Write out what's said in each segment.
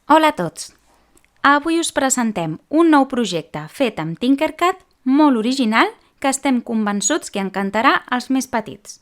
Hola a tots! Avui us presentem un nou projecte fet amb Tinkercad, molt original, que estem convençuts que encantarà als més petits.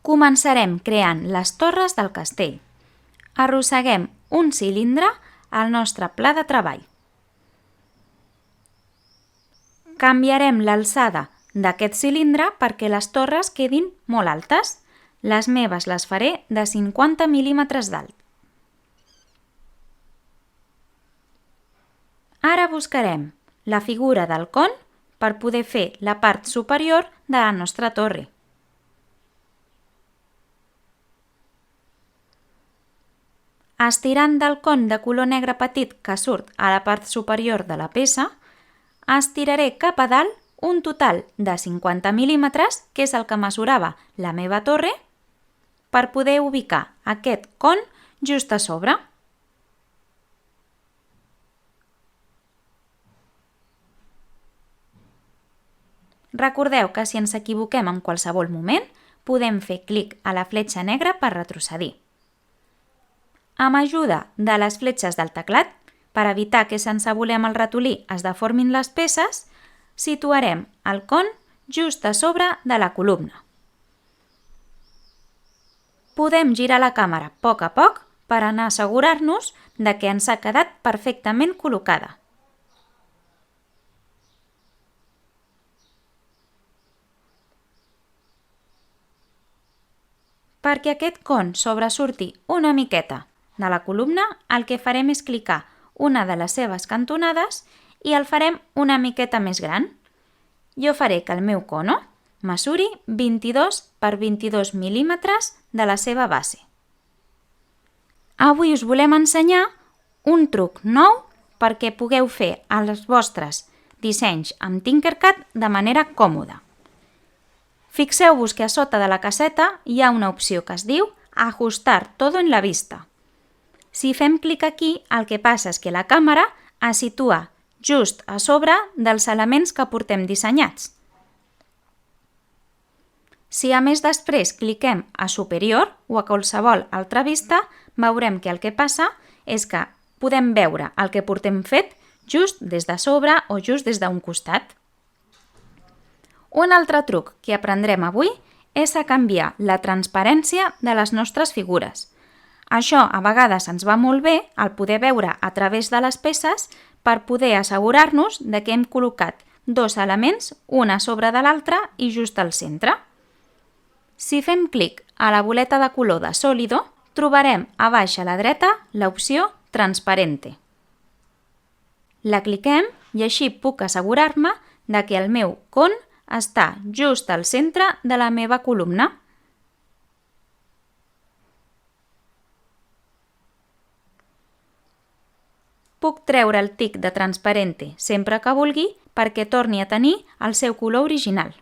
Començarem creant les torres del castell. Arrosseguem un cilindre al nostre pla de treball. Canviarem l'alçada d'aquest cilindre perquè les torres quedin molt altes. Les meves les faré de 50 mil·límetres d'alt. Ara buscarem la figura del con per poder fer la part superior de la nostra torre. Estirant del con de color negre petit que surt a la part superior de la peça, estiraré cap a dalt un total de 50 mil·límetres, que és el que mesurava la meva torre, per poder ubicar aquest con just a sobre. Recordeu que si ens equivoquem en qualsevol moment, podem fer clic a la fletxa negra per retrocedir. Amb ajuda de les fletxes del teclat, per evitar que sense voler amb el ratolí es deformin les peces, situarem el con just a sobre de la columna. Podem girar la càmera a poc per anar a assegurar-nos de que ens ha quedat perfectament col·locada. Perquè aquest con sobresurti una miqueta de la columna, el que farem és clicar una de les seves cantonades i el farem una miqueta més gran. Jo faré que el meu cono mesuri 22 per 22 mil·límetres de la seva base. Avui us volem ensenyar un truc nou perquè pugueu fer els vostres dissenys amb Tinkercad de manera còmoda. Fixeu-vos que a sota de la caseta hi ha una opció que es diu Ajustar todo en la vista. Si fem clic aquí, el que passa és que la càmera es situa just a sobre dels elements que portem dissenyats. Si a més després cliquem a superior o a qualsevol altra vista, veurem que el que passa és que podem veure el que portem fet just des de sobre o just des d'un costat. Un altre truc que aprendrem avui és a canviar la transparència de les nostres figures. Això a vegades ens va molt bé el poder veure a través de les peces per poder assegurar-nos de que hem col·locat dos elements, un a sobre de l'altre i just al centre. Si fem clic a la boleta de color de Sólido, trobarem a baix a la dreta l'opció Transparente. La cliquem i així puc assegurar-me de que el meu con està just al centre de la meva columna. Puc treure el tic de Transparente sempre que vulgui perquè torni a tenir el seu color original.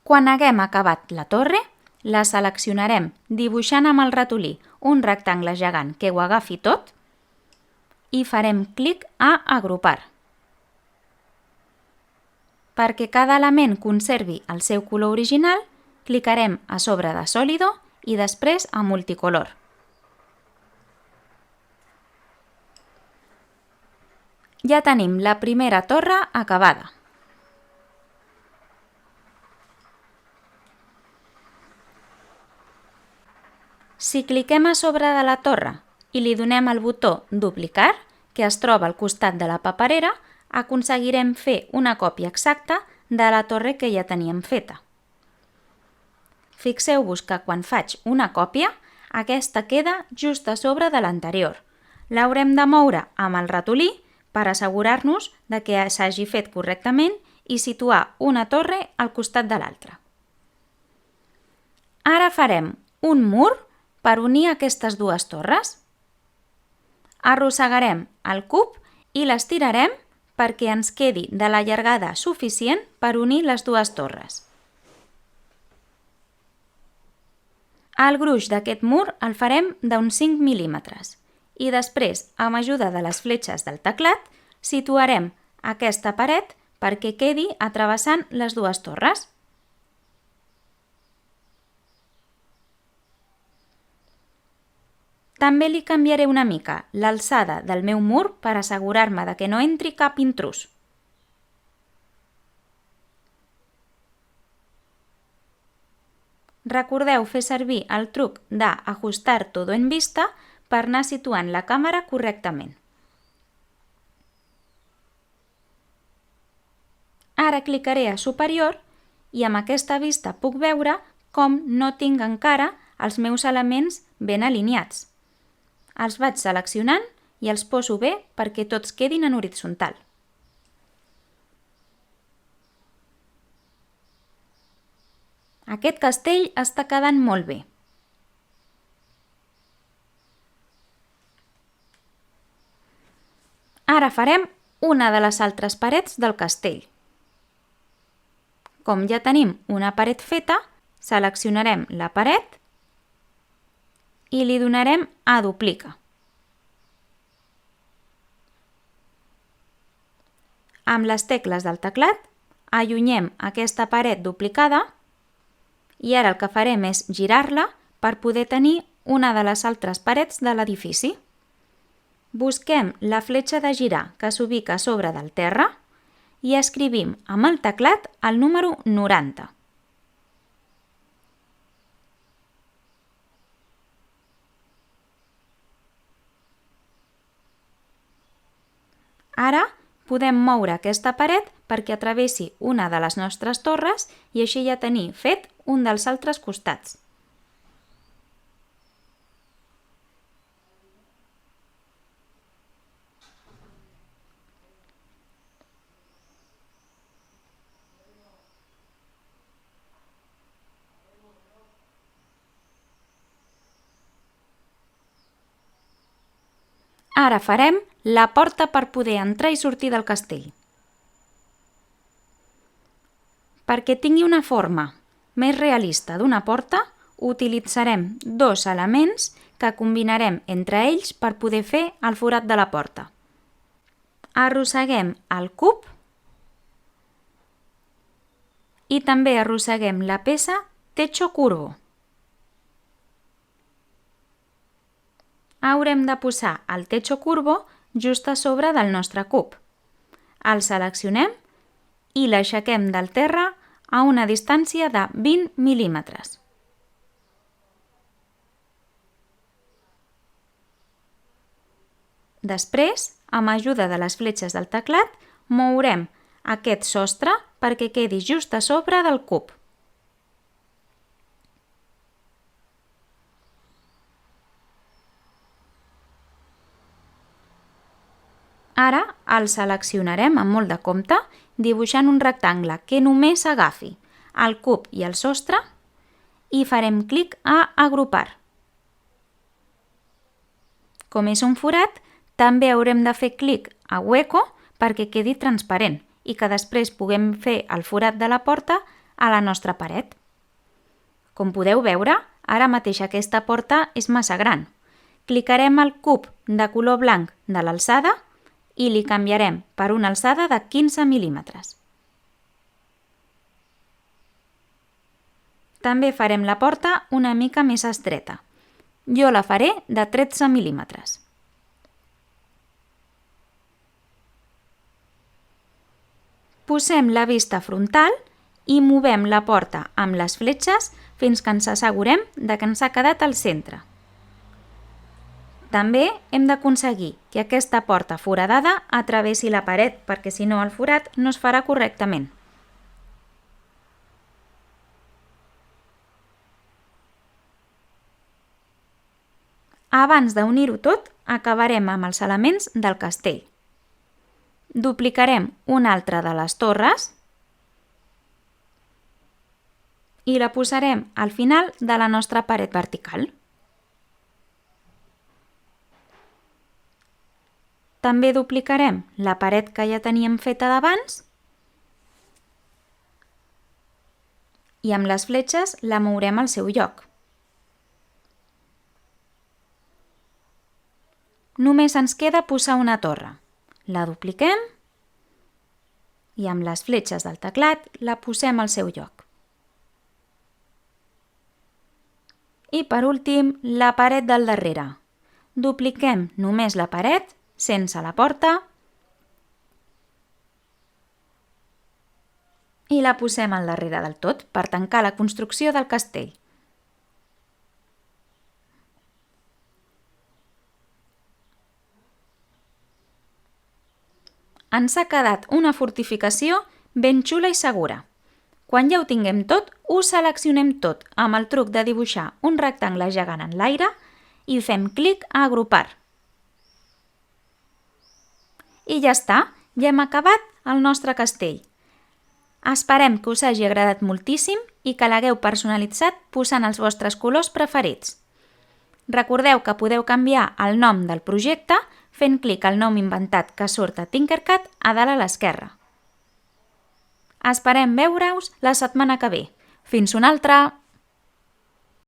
Quan haguem acabat la torre, la seleccionarem dibuixant amb el ratolí un rectangle gegant que ho agafi tot i farem clic a Agrupar. Perquè cada element conservi el seu color original, clicarem a sobre de Sólido i després a Multicolor. Ja tenim la primera torre acabada. Si cliquem a sobre de la torre i li donem el botó Duplicar, que es troba al costat de la paperera, aconseguirem fer una còpia exacta de la torre que ja teníem feta. Fixeu-vos que quan faig una còpia, aquesta queda just a sobre de l'anterior. L'haurem de moure amb el ratolí per assegurar-nos de que s'hagi fet correctament i situar una torre al costat de l'altra. Ara farem un mur per unir aquestes dues torres. Arrossegarem el cub i l'estirarem perquè ens quedi de la llargada suficient per unir les dues torres. El gruix d'aquest mur el farem d'uns 5 mil·límetres i després, amb ajuda de les fletxes del teclat, situarem aquesta paret perquè quedi travessant les dues torres. També li canviaré una mica l'alçada del meu mur per assegurar-me de que no entri cap intrús. Recordeu fer servir el truc d'ajustar todo en vista per anar situant la càmera correctament. Ara clicaré a superior i amb aquesta vista puc veure com no tinc encara els meus elements ben alineats. Els vaig seleccionant i els poso bé perquè tots quedin en horitzontal. Aquest castell està quedant molt bé. Ara farem una de les altres parets del castell. Com ja tenim una paret feta, seleccionarem la paret i li donarem a duplica. Amb les tecles del teclat allunyem aquesta paret duplicada i ara el que farem és girar-la per poder tenir una de les altres parets de l'edifici. Busquem la fletxa de girar que s'ubica a sobre del terra i escrivim amb el teclat el número 90. Ara podem moure aquesta paret perquè travessi una de les nostres torres i així ja tenir fet un dels altres costats. Ara farem la porta per poder entrar i sortir del castell. Perquè tingui una forma més realista d'una porta, utilitzarem dos elements que combinarem entre ells per poder fer el forat de la porta. Arrosseguem el cub i també arrosseguem la peça techo curvo. Haurem de posar el techo curvo just a sobre del nostre cub. El seleccionem i l'aixequem del terra a una distància de 20 mil·límetres. Després, amb ajuda de les fletxes del teclat, mourem aquest sostre perquè quedi just a sobre del cub. Ara el seleccionarem amb molt de compte, dibuixant un rectangle que només agafi el cub i el sostre i farem clic a agrupar. Com és un forat, també haurem de fer clic a hueco perquè quedi transparent i que després puguem fer el forat de la porta a la nostra paret. Com podeu veure, ara mateix aquesta porta és massa gran. Clicarem al cub de color blanc de l'alçada i li canviarem per una alçada de 15 mil·límetres. També farem la porta una mica més estreta. Jo la faré de 13 mil·límetres. Posem la vista frontal i movem la porta amb les fletxes fins que ens assegurem de que ens ha quedat al centre. També hem d'aconseguir que aquesta porta foradada atravessi la paret perquè si no el forat no es farà correctament. Abans d'unir-ho tot, acabarem amb els elements del castell. Duplicarem una altra de les torres i la posarem al final de la nostra paret vertical. També duplicarem la paret que ja teníem feta d'abans i amb les fletxes la mourem al seu lloc. Només ens queda posar una torre. La dupliquem i amb les fletxes del teclat la posem al seu lloc. I per últim, la paret del darrere. dupliquem només la paret, sense la porta, i la posem al darrere del tot per tancar la construcció del castell. Ens ha quedat una fortificació ben xula i segura. Quan ja ho tinguem tot, ho seleccionem tot amb el truc de dibuixar un rectangle gegant en l'aire i fem clic a agrupar. I ja està, ja hem acabat el nostre castell. Esperem que us hagi agradat moltíssim i que l'hagueu personalitzat posant els vostres colors preferits. Recordeu que podeu canviar el nom del projecte fent clic al nom inventat que surt a Tinkercad a dalt a l'esquerra. Esperem veure-us la setmana que ve. Fins una altra!